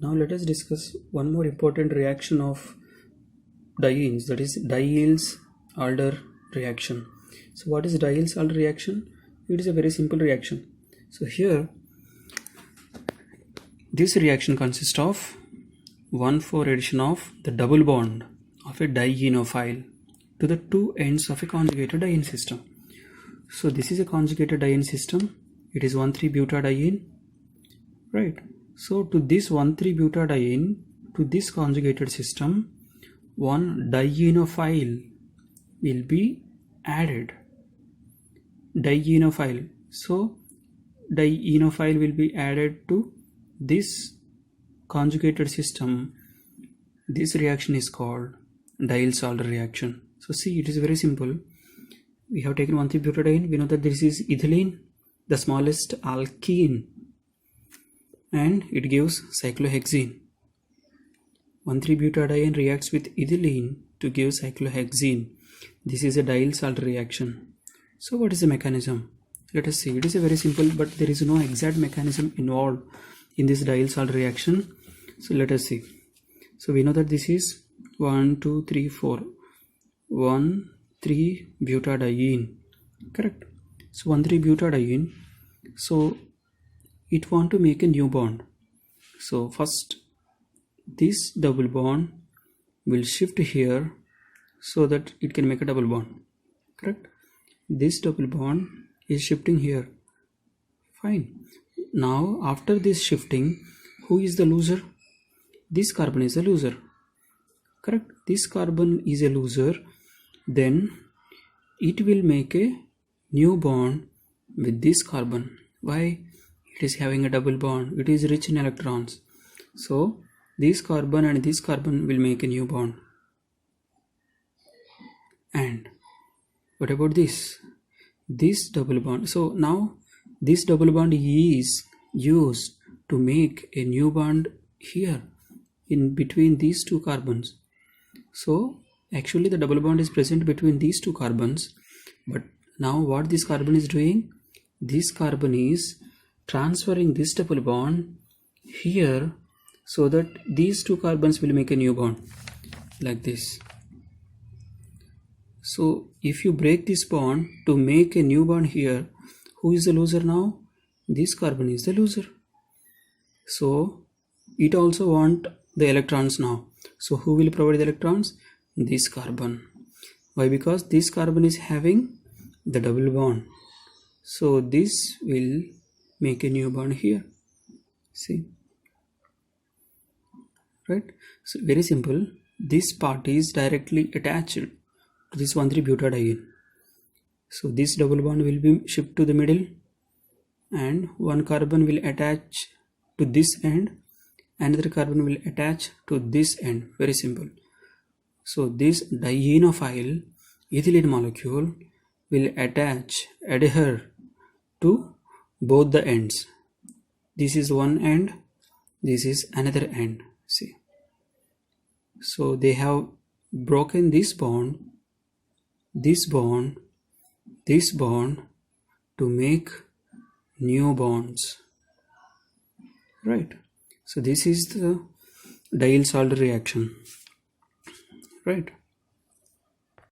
Now let us discuss one more important reaction of dienes, that is Diels-Alder reaction. So what is Diels-Alder reaction? It is a very simple reaction. So here this reaction consists of 1,4 addition of the double bond of a dienophile to the two ends of a conjugated diene system. So this is a conjugated diene system. It is 1,3-butadiene, right? So to this 1,3-butadiene, to this conjugated system, one dienophile will be added. Dienophile. So dienophile will be added to this conjugated system. This reaction is called Diels-Alder reaction. So see, it is very simple. We have taken 1,3-butadiene. We know that this is ethylene, the smallest alkene, and it gives cyclohexene. 1,3-butadiene reacts with ethylene to give cyclohexene. This is a Diels-Alder reaction. So what is the mechanism? Let us see. It is a very simple, but there is no exact mechanism involved in this Diels-Alder reaction. So let us see. So we know that this is 1, 2, 3, 4. 1,3-butadiene. Correct. So 1,3-butadiene. So it want to make a new bond. So first this double bond will shift here so that it can make a double bond. Correct. This double bond is shifting here. Fine. Now after this shifting, who is the loser? This carbon is a loser. Correct. This carbon is a loser. Then it will make a new bond with this carbon. Why? It is having a double bond. It is rich in electrons. So this carbon and this carbon will make a new bond. And what about this? This double bond. So now this double bond is used to make a new bond here in between these two carbons. So actually the double bond is present between these two carbons, but now what this carbon is doing? This carbon is transferring this double bond here so that these two carbons will make a new bond like this. So if you break this bond to make a new bond here, who is the loser now? This carbon is the loser. So it also want the electrons now. So who will provide the electrons? This carbon. Why? Because this carbon is having the double bond. So this will make a new bond here. See? Right? So very simple. This part is directly attached to this 1,3-butadiene. So this double bond will be shipped to the middle and one carbon will attach to this end, another carbon will attach to this end. Very simple. So this dienophile ethylene molecule will adhere to both the ends. This is one end, this is another end. See. So they have broken this bond, this bond, this bond to make new bonds. Right. So this is the Diels-Alder reaction. Right.